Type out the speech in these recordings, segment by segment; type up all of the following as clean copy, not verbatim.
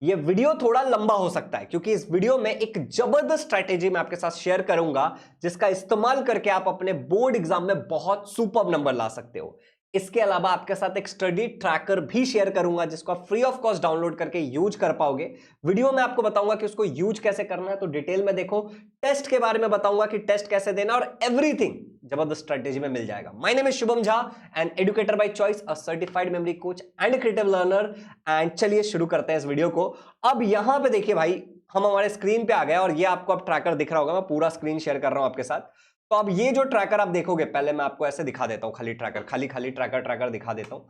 ये वीडियो थोड़ा लंबा हो सकता है क्योंकि इस वीडियो में एक जबरदस्त स्ट्रैटेजी मैं आपके साथ शेयर करूंगा जिसका इस्तेमाल करके आप अपने बोर्ड एग्जाम में बहुत सुपर नंबर ला सकते हो। इसके अलावा आपके साथ एक स्टडी ट्रैकर भी शेयर करूंगा जिसको आप फ्री ऑफ कॉस्ट डाउनलोड करके यूज कर पाओगे। वीडियो में आपको बताऊंगा कि उसको यूज कैसे करना है, तो डिटेल में देखो। टेस्ट के बारे में बताऊंगा कि टेस्ट कैसे देना और एवरीथिंग जबरदस्त स्ट्रेटेजी में मिल जाएगा। My name is Shubham Jha, an educator by choice, a certified memory coach and creative learner. And चलिए शुरू करते हैं इस वीडियो को। अब यहां पे देखिए भाई, हम हमारे स्क्रीन पे आ गए और ये आपको अब ट्रैकर दिख रहा होगा। मैं पूरा स्क्रीन शेयर कर रहा हूं आपके साथ। तो अब ये जो ट्रैकर आप देखोगे, पहले मैं आपको ऐसे दिखा देता हूं, खाली ट्रैकर, खाली खाली ट्रैकर ट्रैकर दिखा देता हूं।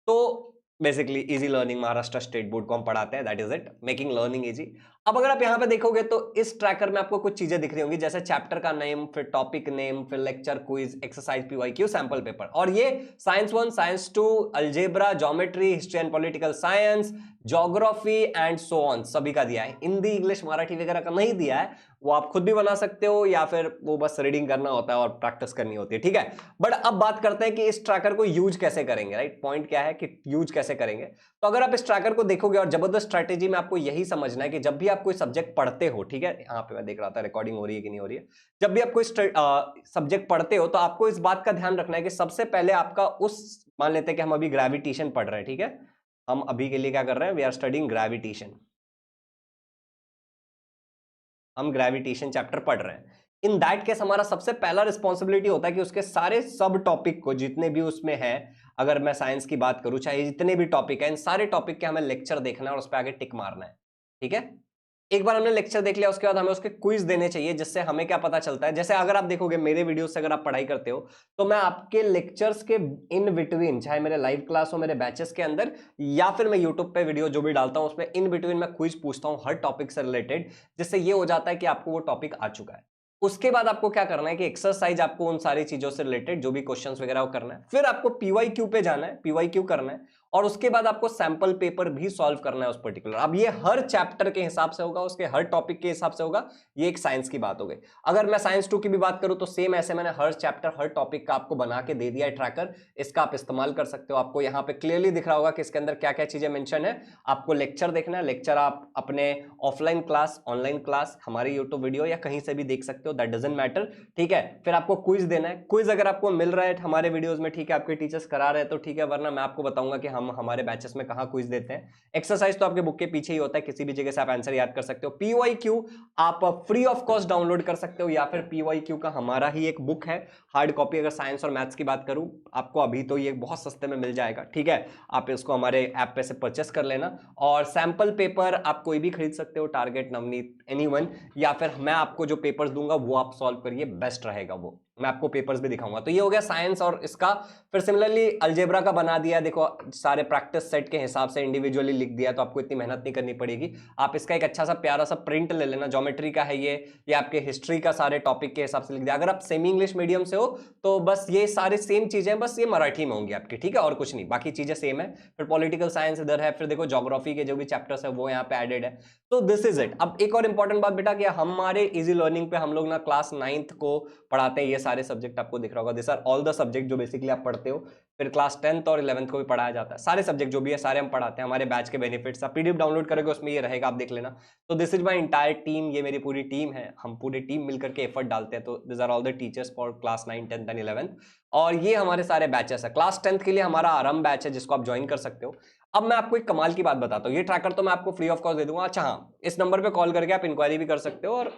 तो basically easy learning Maharashtra state board को हम पढ़ाते हैं, that is it, making learning easy. अब अगर आप यहां पे देखोगे तो इस ट्रैकर में आपको कुछ चीजें दिख रही होंगी, जैसे चैप्टर का नेम, फिर टॉपिक नेम, फिर lecture, quiz, exercise, PYQ, sample paper. और ये science 1, science 2, algebra, geometry, history and political science, geography and so on सभी का दिया है। हिंदी, इंग्लिश, मराठी वगैरह का नहीं दिया है, वो आप खुद भी बना सकते हो या फिर वो बस रीडिंग करना होता है और प्रैक्टिस करनी होती है, ठीक है। बट अब बात करते हैं कि इस ट्रैकर को यूज कैसे करेंगे, राइट। पॉइंट क्या है कि यूज कैसे करेंगे। तो अगर आप इस ट्रैकर को देखोगे, और जबरदस्त स्ट्रैटेजी में आपको यही समझना है कि जब भी आप कोई सब्जेक्ट पढ़ते हो, ठीक है, यहाँ पे मैं देख रहा था रिकॉर्डिंग हो रही है कि नहीं हो रही है। जब भी आप कोई सब्जेक्ट पढ़ते हो तो आपको इस बात का ध्यान रखना है कि सबसे पहले आपका उस, मान लेते हैं कि हम अभी ग्रेविटेशन पढ़ रहे हैं, ठीक है। हम अभी के लिए क्या कर रहे हैं, वी आर स्टडिंग ग्रेविटेशन। हम ग्रेविटेशन चैप्टर पढ़ रहे हैं। इन दैट केस हमारा सबसे पहला रिस्पॉन्सिबिलिटी होता है कि उसके सारे सब टॉपिक को, जितने भी उसमें है, अगर मैं साइंस की बात करूं, चाहे जितने भी टॉपिक है, इन सारे टॉपिक के हमें लेक्चर देखना है और उस पर आगे टिक मारना है, ठीक है। एक बार हमने लेक्चर देख लिया, उसके बाद हमें उसके क्विज देने चाहिए, जिससे हमें क्या पता चलता है। जैसे अगर आप देखोगे मेरे वीडियो से, अगर आप पढ़ाई करते हो तो मैं आपके लेक्चर्स के इन बिटवीन, चाहे मेरे लाइव क्लास हो, मेरे बैचेस के अंदर, या फिर मैं यूट्यूब पे वीडियो जो भी डालता हूं उसमें इन बिटवीन मैं क्विज पूछता हूं हर टॉपिक से रिलेटेड, जिससे ये हो जाता है कि आपको वो टॉपिक आ चुका है। उसके बाद आपको क्या करना है कि एक्सरसाइज आपको उन सारी चीजों से रिलेटेड जो भी क्वेश्चंस वगैरह वो करना है, फिर आपको पीवाईक्यू पे जाना है, पीवाईक्यू करना है, और उसके बाद आपको सैंपल पेपर भी सॉल्व करना है उस पर्टिकुलर। अब ये हर चैप्टर के हिसाब से होगा, उसके हर टॉपिक के हिसाब से होगा। ये एक साइंस की बात हो गई। अगर मैं साइंस 2 की भी बात करूं तो सेम ऐसे मैंने हर चैप्टर, हर टॉपिक का आपको बना के दे दिया है ट्रैकर। इसका आप इस्तेमाल कर सकते हो। आपको यहाँ पे क्लियरली दिख रहा होगा कि इसके अंदर क्या क्या चीजें मेंशन है। आपको लेक्चर देखना है, लेक्चर आप अपने ऑफलाइन क्लास, ऑनलाइन क्लास, हमारी यूट्यूब वीडियो या कहीं से भी देख सकते हो, दैट डजंट मैटर, ठीक है। फिर आपको क्विज देना है। क्विज अगर आपको मिल रहा है हमारे वीडियोस में, ठीक है, आपके टीचर्स करा रहे हैं तो ठीक है, वरना मैं आपको बताऊंगा कि हम हमारे बैचेस में कहां क्विज देते हैं। एक्सरसाइज तो आपके बुक के पीछे ही होता है, किसी भी जगह से आप आंसर याद कर सकते हो। पीवाईक्यू आप फ्री ऑफ कॉस्ट डाउनलोड कर सकते हो, या फिर पीवाईक्यू का हमारा ही एक बुक है, हार्ड कॉपी। अगर साइंस और मैथ्स की बात करूं, आपको अभी तो ये बहुत सस्ते में मिल जाएगा, ठीक है। आप इसको हमारे ऐप पे से परचेस कर लेना। और सैंपल पेपर आप कोई भी खरीद सकते हो, टारगेट, नवनीत, एनीवन, या फिर मैं आपको जो पेपर्स दूंगा वो आप सॉल्व करिए, बेस्ट रहेगा वो। मैं आपको पेपर्स भी दिखाऊंगा। तो ये हो गया साइंस और इसका। फिर सिमिलरली अलजेब्रा का बना दिया, देखो सारे प्रैक्टिस सेट के हिसाब से इंडिविजुअली लिख दिया, तो आपको इतनी मेहनत नहीं करनी पड़ेगी। आप इसका एक अच्छा सा प्यारा सा प्रिंट ले लेना। ज्योमेट्री का है ये आपके हिस्ट्री का सारे टॉपिक के हिसाब से लिख दिया। अगर आप सेमी इंग्लिश मीडियम से हो तो बस ये सारे सेम चीजें, बस ये मराठी में होंगी आपकी, ठीक है, और कुछ नहीं, बाकी चीजें सेम है। फिर पॉलिटिकल साइंस इधर है, फिर देखो ज्योग्राफी के जो भी चैप्टर्स है वो यहाँ पे एडेड है। तो दिस इज इट। अब एक और इंपॉर्टेंट बात बेटा, कि हमारे इजी लर्निंग पे हम लोग ना क्लास 9th को पढ़ाते हैं ये सारे सब्जेक्ट, आपको दिख रहा होगा, this are all the subject जो बेसिकली आप पढ़ते हो। फिर क्लास 10th और 11th को भी पढ़ाया जाता है, सारे सब्जेक्ट जो भी है सारे हम पढ़ाते हैं। हमारे बैच के बेनिफिट्स आप पीडीएफ डाउनलोड करोगे, उसमें ये रहेगा, आप देख लेना। तो this is my entire team, ये मेरी पूरी टीम है, हम पूरी टीम मिलकर के एफर्ट डालते हैं। तो this are all the teachers for class 9, 10th and 11th। और ये हमारे सारे बैचेस है। क्लास 10th के लिए हमारा आरंभ बैच है, जिसको आप ज्वाइन कर सकते हो। अब मैं आपको एक कमाल की बात बताता हूँ, ये ट्रैकर तो मैं आपको फ्री ऑफ कॉस्ट दे दूंगा। अच्छा हाँ, इस नंबर पे कॉल करके आप इंक्वायरी भी कर सकते हो, और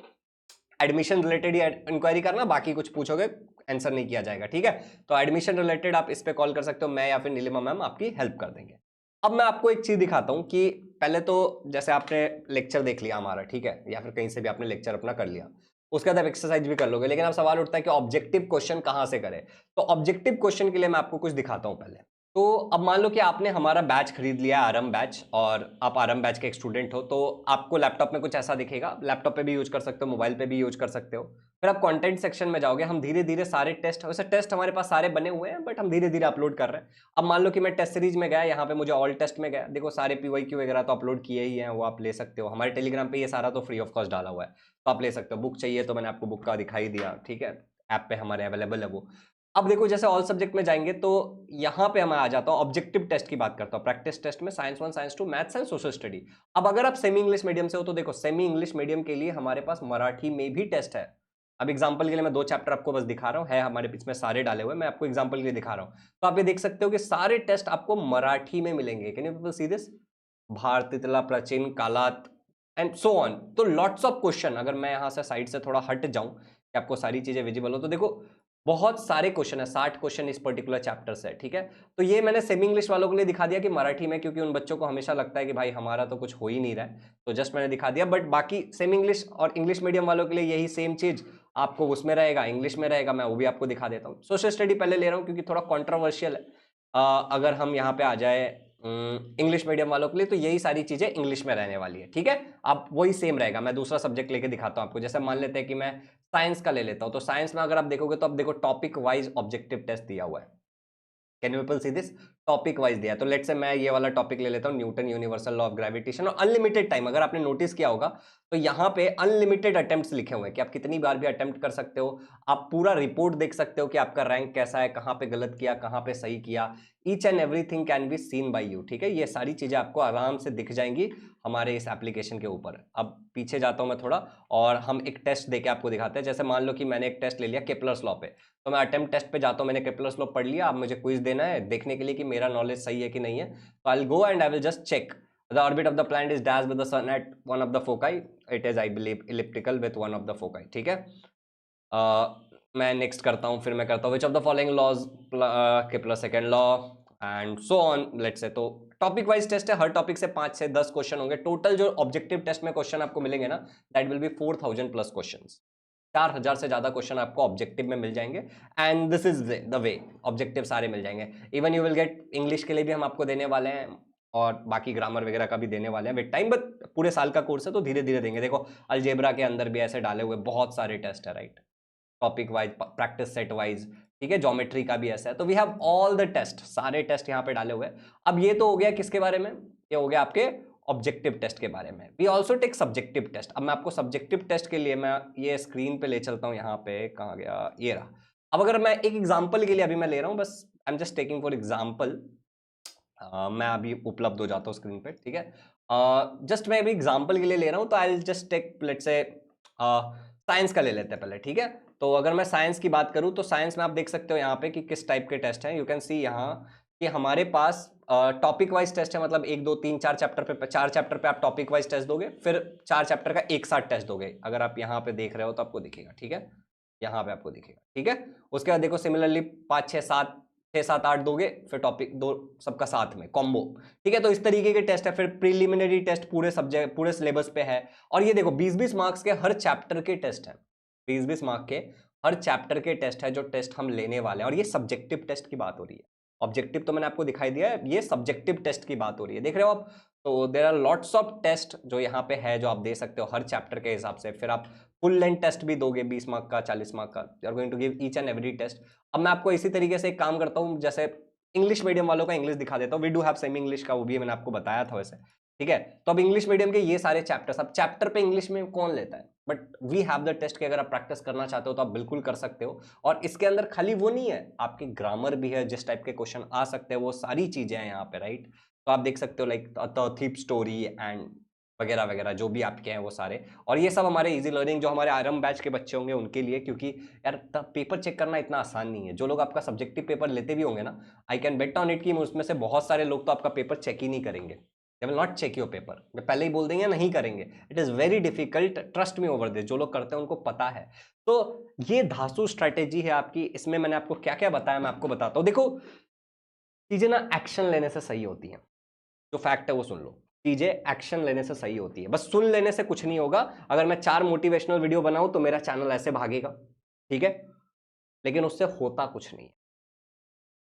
एडमिशन रिलेटेड ही इंक्वायरी करना, बाकी कुछ पूछोगे आंसर नहीं किया जाएगा, ठीक है। तो एडमिशन रिलेटेड आप इस पे कॉल कर सकते हो, मैं या फिर नीलिमा मैम आपकी हेल्प कर देंगे। अब मैं आपको एक चीज दिखाता हूं कि पहले तो जैसे आपने लेक्चर देख लिया हमारा, ठीक है, या फिर कहीं से भी आपने लेक्चर अपना कर लिया, उसके बाद आप एक्सरसाइज भी कर लोगे, लेकिन अब सवाल उठता है कि ऑब्जेक्टिव क्वेश्चन कहां से करें। तो ऑब्जेक्टिव क्वेश्चन के लिए मैं आपको कुछ दिखाता हूं पहले। तो अब मान लो कि आपने हमारा बैच खरीद लिया है, आरंभ बैच, और आप आरंभ बैच के एक स्टूडेंट हो, तो आपको लैपटॉप में कुछ ऐसा दिखेगा। लैपटॉप पे भी यूज कर सकते हो, मोबाइल पे भी यूज कर सकते हो। फिर आप कंटेंट सेक्शन में जाओगे। हम धीरे धीरे सारे टेस्ट, वैसे टेस्ट हमारे पास सारे बने हुए हैं, बट हम धीरे धीरे अपलोड कर रहे हैं। अब मान लो कि मैं टेस्ट सीरीज में गया, यहाँ पे मुझे ऑल टेस्ट में गया, देखो सारे पीवाईक्यू वगैरह तो अपलोड किए ही हैं, वो आप ले सकते हो। हमारे टेलीग्राम पे ये सारा तो फ्री ऑफ कॉस्ट डाला हुआ है, तो आप ले सकते हो। बुक चाहिए तो मैंने आपको बुक का दिखाई दिया, ठीक है, ऐप पे हमारे अवेलेबल है वो। अब देखो जैसे ऑल सब्जेक्ट में जाएंगे तो यहां पे मैं आ जाता हूं, ऑब्जेक्टिव टेस्ट की बात करता हूं, प्रैक्टिस टेस्ट में science 1 science 2 maths and social study. अब अगर आप सेमी इंग्लिश मीडियम से हो तो देखो सेमी इंग्लिश मीडियम के लिए हमारे पास मराठी में भी टेस्ट है। अब एग्जांपल के लिए मैं 2 चैप्टर आपको बस दिखा रहा हूं, है हमारे बीच में सारे डाले हुए, मैं आपको एग्जांपल के लिए दिखा रहा हूं। तो आप ये देख सकते हो कि सारे टेस्ट आपको मराठी में मिलेंगे। Can you people see this? भारतीतला, प्राचीन कालात एंड सो ऑन। तो लॉट्स ऑफ क्वेश्चन, अगर मैं यहां से साइड से थोड़ा हट जाऊं कि आपको सारी चीजें विजिबल हो, तो देखो बहुत सारे क्वेश्चन है, 60 क्वेश्चन इस पर्टिकुलर चैप्टर से, ठीक है। तो ये मैंने सेमी इंग्लिश वालों के लिए दिखा दिया कि मराठी में, क्योंकि उन बच्चों को हमेशा लगता है कि भाई हमारा तो कुछ हो ही नहीं रहा है, तो जस्ट मैंने दिखा दिया। बट बाकी सेमी इंग्लिश और इंग्लिश मीडियम वालों के लिए यही सेम चीज आपको उसमें रहेगा, इंग्लिश में रहेगा, मैं वो भी आपको दिखा देता हूँ। सोशल स्टडी पहले ले रहा हूँ क्योंकि थोड़ा कॉन्ट्रोवर्शियल है। अगर हम यहाँ पे आ जाए इंग्लिश मीडियम वालों के लिए, तो यही सारी चीजें इंग्लिश में रहने वाली है, ठीक है। अब वही सेम रहेगा, मैं दूसरा सब्जेक्ट लेके दिखाता हूं आपको। जैसे मान लेते हैं कि मैं साइंस का ले लेता हूं, तो साइंस में अगर आप देखोगे तो अब देखो टॉपिक वाइज ऑब्जेक्टिव टेस्ट दिया हुआ है। Can you people see this? Topic wise दिया। तो लेट से मैं ये वाला टॉपिक ले लेता हूं, Newton universal law of gravitation, और अनलिमिटेड टाइम। अगर आपने नोटिस किया होगा तो यहाँ पे अनलिमिटेड अटेम्प्ट्स लिखे हुए हैं कि आप कितनी बार भी अटेम्प्ट कर सकते हो। आप पूरा रिपोर्ट देख सकते हो कि आपका रैंक कैसा है, कहाँ पे गलत किया, कहाँ पे सही किया। Each and everything can be seen by you, ठीक है। ये सारी चीजें आपको आराम से दिख जाएंगी हमारे इस एप्लीकेशन के ऊपर। अब पीछे जाता हूं मैं थोड़ा, और हम एक टेस्ट देके आपको दिखाते हैं। जैसे मान लो कि मैंने एक टेस्ट ले लिया केपलर्स लॉ पे, तो मैं अटेम्प्ट टेस्ट पे जाता हूं, मैंने केपलर्स लॉ पढ़ लिया, अब मुझे क्विज देना है देखने के लिए कि मेरा नॉलेज सही है कि नहीं है। तो I will go and I will just check the orbit of the planet is dash with the sun at one of the foci, it is I believe elliptical with one of the foci, ठीक है। मैं next करता हूं, फिर मैं करता हूं which of the following laws Kepler second law and so on, let's say. तो टॉपिक वाइज टेस्ट है, हर टॉपिक से 5 से 10 क्वेश्चन होंगे टोटल। जो ऑब्जेक्टिव टेस्ट में क्वेश्चन आपको मिलेंगे ना, that will be 4000 plus questions. 4000 से ज्यादा क्वेश्चन आपको ऑब्जेक्टिव में मिल जाएंगे, and this is the way, objective सारे मिल जाएंगे। Even you will get English के लिए भी हम आपको देने वाले हैं, और बाकी ग्रामर वगैरह का भी देने वाले हैं विद टाइम, बट पूरे साल का कोर्स है तो धीरे धीरे देंगे। देखो अलजेब्रा के अंदर भी ऐसे डाले हुए बहुत सारे टेस्ट है, right, topic wise, practice set wise, ठीक है। ज्योमेट्री का भी ऐसा है, तो we have all the test, सारे टेस्ट यहाँ पे डाले हुए हैं। अब ये तो हो गया किसके बारे में? ये हो गया आपके ऑब्जेक्टिव टेस्ट के बारे में। We also take subjective test. अब मैं आपको सब्जेक्टिव टेस्ट के लिए मैं ये स्क्रीन पे ले चलता हूँ, यहाँ पे कहाँ गया, ये रहा। अब अगर मैं एक एग्जाम्पल के लिए अभी मैं ले रहा हूँ, बस I am just taking for example, मैं अभी उपलब्ध हो जाता हूँ स्क्रीन पे, ठीक है। जस्ट मैं अभी एग्जाम्पल के लिए ले रहा हूँ, तो I will just take let's say science का ले लेते हैं पहले, ठीक है। तो अगर मैं साइंस की बात करूं तो साइंस में आप देख सकते हो यहाँ पे कि किस टाइप के टेस्ट हैं। यू कैन सी यहाँ कि हमारे पास टॉपिक वाइज टेस्ट है, मतलब 1 2 3 4 चैप्टर पे, 4 चैप्टर पे आप टॉपिक वाइज टेस्ट दोगे, फिर 4 चैप्टर का एक साथ टेस्ट दोगे। अगर आप यहाँ पे देख रहे हो तो आपको दिखेगा, ठीक है, यहाँ पे आपको दिखेगा, ठीक है। उसके बाद देखो सिमिलरली 5 6 7 6 7 8 दोगे, फिर टॉपिक 2 सबका साथ में कॉम्बो, ठीक है। तो इस तरीके के टेस्ट है। फिर प्रीलिमिनरी टेस्ट पूरे सब्जेक्ट पूरे सिलेबस पे है, और ये देखो 20-20 मार्क्स के हर चैप्टर के टेस्ट है, 20-20 मार्क के हर चैप्टर के टेस्ट है जो टेस्ट हम लेने वाले हैं। और ये सब्जेक्टिव टेस्ट की बात हो रही है, ऑब्जेक्टिव तो मैंने आपको दिखाई दिया है, ये सब्जेक्टिव टेस्ट की बात हो रही है, देख रहे हो आप। तो there are lots of test जो यहाँ पे है, जो आप दे सकते हो हर चैप्टर के हिसाब से। फिर आप फुल लेंथ टेस्ट भी दोगे 20 मार्क का, 40 मार्क का, you are going to give each and every test. अब मैं आपको इसी तरीके से एक काम करता हूँ, जैसे इंग्लिश मीडियम वालों का इंग्लिश दिखा देता हूँ। We do have semi English का, वो भी मैंने आपको बताया था वैसे, ठीक है। तो अब इंग्लिश मीडियम के ये सारे चैप्टर्स, अब चैप्टर पे इंग्लिश में कौन लेता है, but we have the test कि अगर आप प्रैक्टिस करना चाहते हो तो आप बिल्कुल कर सकते हो। और इसके अंदर खाली वो नहीं है, आपकी ग्रामर भी है, जिस टाइप के क्वेश्चन आ सकते हैं वो सारी चीजें हैं यहाँ पे, राइट। तो आप देख सकते हो लाइक थीप स्टोरी एंड वगैरह वगैरह जो भी आपके हैं वो सारे। और ये सब हमारे इजी लर्निंग जो हमारे आरएम बैच के बच्चे होंगे उनके लिए, क्योंकि यार पेपर चेक करना इतना आसान नहीं है। जो लोग आपका सब्जेक्टिव पेपर लेते भी होंगे ना, I can bet on it कि उसमें से बहुत सारे लोग तो आपका पेपर चेक ही नहीं करेंगे, they will not check your paper, मैं पहले ही बोल देंगे नहीं करेंगे। It is very difficult, trust me over this. जो लोग करते हैं उनको पता है। तो ये धांसू स्ट्रेटेजी है आपकी। इसमें मैंने आपको क्या क्या बताया मैं आपको बताता हूं। देखो चीजें ना एक्शन लेने से सही होती हैं, जो फैक्ट है वो सुन लो। चीजें एक्शन लेने से सही होती है, बस सुन लेने से कुछ नहीं होगा। अगर मैं 4 मोटिवेशनल वीडियो बनाऊं तो मेरा चैनल ऐसे भागेगा, ठीक है, लेकिन उससे होता कुछ नहीं है।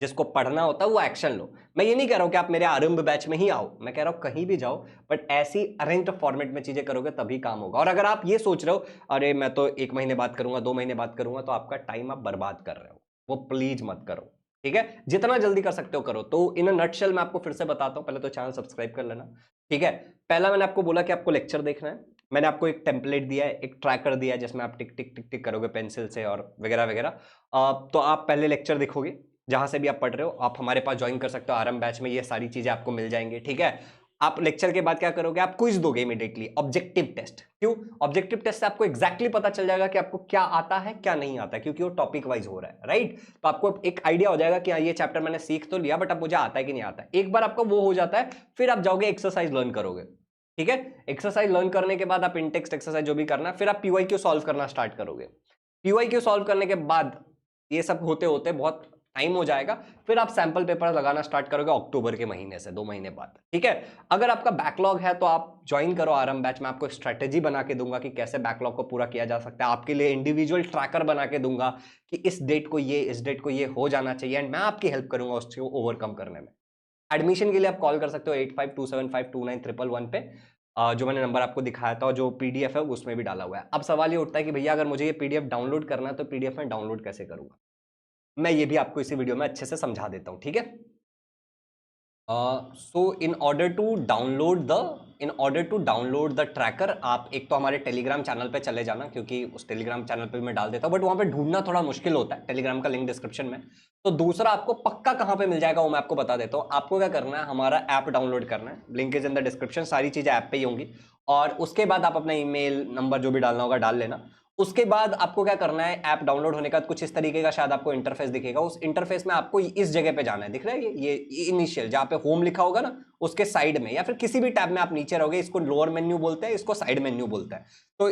जिसको पढ़ना होता है वो एक्शन लो। मैं ये नहीं कह रहा हूं कि आप मेरे आरंभ बैच में ही आओ, मैं कह रहा हूं कहीं भी जाओ, बट ऐसी अरेंज्ड फॉर्मेट में चीजें करोगे तभी काम होगा। और अगर आप ये सोच रहे हो अरे मैं तो 1 महीने बात करूंगा, 2 महीने बात करूंगा, तो आपका टाइम आप बर्बाद कर रहे हो, वो प्लीज मत करो, ठीक है। जितना जल्दी कर सकते हो करो। तो इन अ नटशेल मैं आपको फिर से बताता हूं, पहले तो चैनल सब्सक्राइब कर लेना, ठीक है। पहला मैंने आपको बोला कि आपको लेक्चर देखना है, मैंने आपको एक टेम्पलेट दिया है, एक ट्रैकर दिया है जिसमें आप टिक टिक टिक टिक करोगे पेंसिल से और वगैरह वगैरह। तो आप पहले लेक्चर देखोगे, जहां से भी आप पढ़ रहे हो आप हमारे पास ज्वाइन कर सकते हो आरएम बैच में, ये सारी चीजें आपको मिल जाएंगी, ठीक है। आप लेक्चर के बाद क्या करोगे, आप क्विज दोगे इमीडिएटली, ऑब्जेक्टिव टेस्ट। क्यों? ऑब्जेक्टिव टेस्ट से आपको एग्जैक्टली पता चल जाएगा कि आपको क्या आता है क्या नहीं आता है, क्योंकि वो टॉपिक वाइज हो रहा है, राइट। तो आपको एक आइडिया हो जाएगा कि ये चैप्टर मैंने सीख तो लिया, बट अब मुझे आता है कि नहीं आता है। एक बार आपको वो हो जाता है, फिर आप जाओगे एक्सरसाइज लर्न करोगे, ठीक है। एक्सरसाइज लर्न करने के बाद आप इन टेक्स्ट एक्सरसाइज जो भी करना है, फिर आप पीवाईक्यू सॉल्व करना स्टार्ट करोगे। पीवाईक्यू सॉल्व करने के बाद ये सब होते होते बहुत टाइम हो जाएगा, फिर आप सैंपल पेपर लगाना स्टार्ट करोगे अक्टूबर के महीने से, 2 महीने बाद, ठीक है। अगर आपका बैकलॉग है तो आप ज्वाइन करो आरएम बैच में, आपको एक स्ट्रेटेजी बना के दूंगा कि कैसे बैकलॉग को पूरा किया जा सकता है, आपके लिए इंडिविजुअल ट्रैकर बना के दूंगा कि इस डेट को ये, इस डेट को ये हो जाना चाहिए, एंड मैं आपकी हेल्प करूंगा उसको ओवरकम करने में। एडमिशन के लिए आप कॉल कर सकते हो 8527529111 पे, जो मैंने नंबर आपको दिखाया था और जो पीडीएफ है उसमें भी डाला हुआ है। अब सवाल ये उठता है कि भैया अगर मुझे ये पीडीएफ डाउनलोड करना है तो पीडीएफ में डाउनलोड कैसे करूंगा, मैं ये भी आपको इसी वीडियो में अच्छे से समझा देता हूं, ठीक है। So in order to download the tracker, आप एक तो हमारे टेलीग्राम चैनल पे चले जाना, क्योंकि उस टेलीग्राम चैनल पे मैं डाल देता हूं, बट वहां पे ढूंढना थोड़ा मुश्किल होता है, टेलीग्राम का लिंक डिस्क्रिप्शन में। तो दूसरा आपको पक्का कहां पे मिल जाएगा वो मैं आपको बता देता हूं। आपको क्या करना है, हमारा ऐप डाउनलोड करना है, link is in the description, सारी चीजें ऐप पे ही होंगी, और उसके बाद आप अपना ईमेल नंबर जो भी डालना होगा डाल लेना। उसके बाद आपको क्या करना है, ऐप डाउनलोड होने का कुछ इस तरीके का शायद आपको इंटरफेस दिखेगा, उस इंटरफेस में आपको इस जगह पे जाना है, दिख रहा है ये इनिशियल जहां पे होम लिखा होगा ना, उसके साइड में या फिर किसी भी टैब में आप नीचे रहोगे, इसको लोअर मेन्यू बोलते हैं, इसको साइड मेन्यू बोलते हैं। तो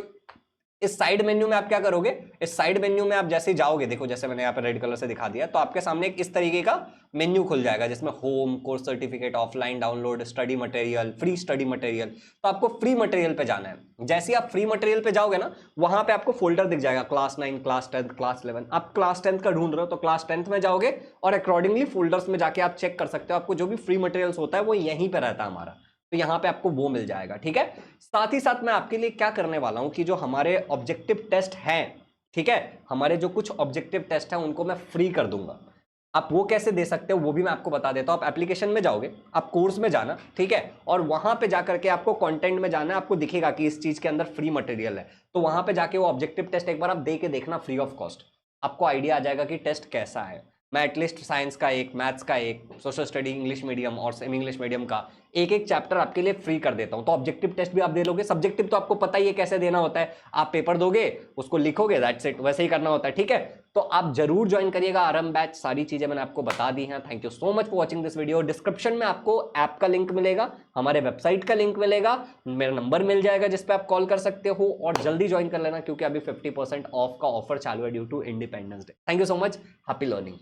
इस साइड मेन्यू में आप क्या करोगे, इस साइड मेन्यू में आप जैसे ही जाओगे, देखो जैसे मैंने यहाँ पे रेड कलर से दिखा दिया, तो आपके सामने एक इस तरीके का मेन्यू खुल जाएगा जिसमें home, course certificate, offline download, study material, free study material. तो आपको फ्री मटेरियल पे जाना है। जैसे ही आप फ्री मटेरियल पे जाओगे ना, वहां पे आपको फोल्डर दिख जाएगा, क्लास 9, क्लास 10, क्लास 11। आप क्लास 10 का ढूंढ रहे हो तो क्लास 10 में जाओगे और अकॉर्डिंगली फोल्डर्स में जाके आप चेक कर सकते हो, आपको जो भी फ्री मटेरियल्स होता है वो यहीं पे रहता है हमारा, तो यहां पे आपको वो मिल जाएगा, ठीक है। साथ ही साथ मैं आपके लिए क्या करने वाला हूं कि जो हमारे ऑब्जेक्टिव टेस्ट हैं, ठीक है, हमारे जो कुछ ऑब्जेक्टिव टेस्ट हैं उनको मैं फ्री कर दूंगा। आप वो कैसे दे सकते हो वो भी मैं आपको बता देता हूं। आप एप्लीकेशन में जाओगे, आप कोर्स में जाना, ठीक है, और वहां पे जाकर के आपको कंटेंट में जाना है, आपको दिखेगा कि इस चीज के अंदर फ्री मटेरियल है, तो वहां पे जाके वो ऑब्जेक्टिव टेस्ट एक बार आप दे के देखना फ्री ऑफ कॉस्ट, आपको आइडिया आ जाएगा कि टेस्ट कैसा है। मैं एटलीस्ट साइंस का एक, मैथ्स का एक, सोशल स्टडी इंग्लिश मीडियम और सेमी इंग्लिश मीडियम का एक एक चैप्टर आपके लिए फ्री कर देता हूं। तो ऑब्जेक्टिव टेस्ट भी आप दे लोगे, सब्जेक्टिव तो आपको पता ही है कैसे देना होता है, आप पेपर दोगे, उसको लिखोगे, दैट्स इट, वैसे ही करना होता है, ठीक है। तो आप जरूर ज्वाइन करिएगा आरएम बैच, सारी चीजें मैंने आपको बता दी हैं। Thank you so much for watching this video. Description में आपको ऐप का लिंक मिलेगा, हमारे वेबसाइट का लिंक मिलेगा, मेरा नंबर मिल जाएगा जिस पे आप कॉल कर सकते हो, और जल्दी ज्वाइन कर लेना क्योंकि अभी 50% ऑफ का ऑफर चालू है due to Independence Day. Thank you so much, happy learning.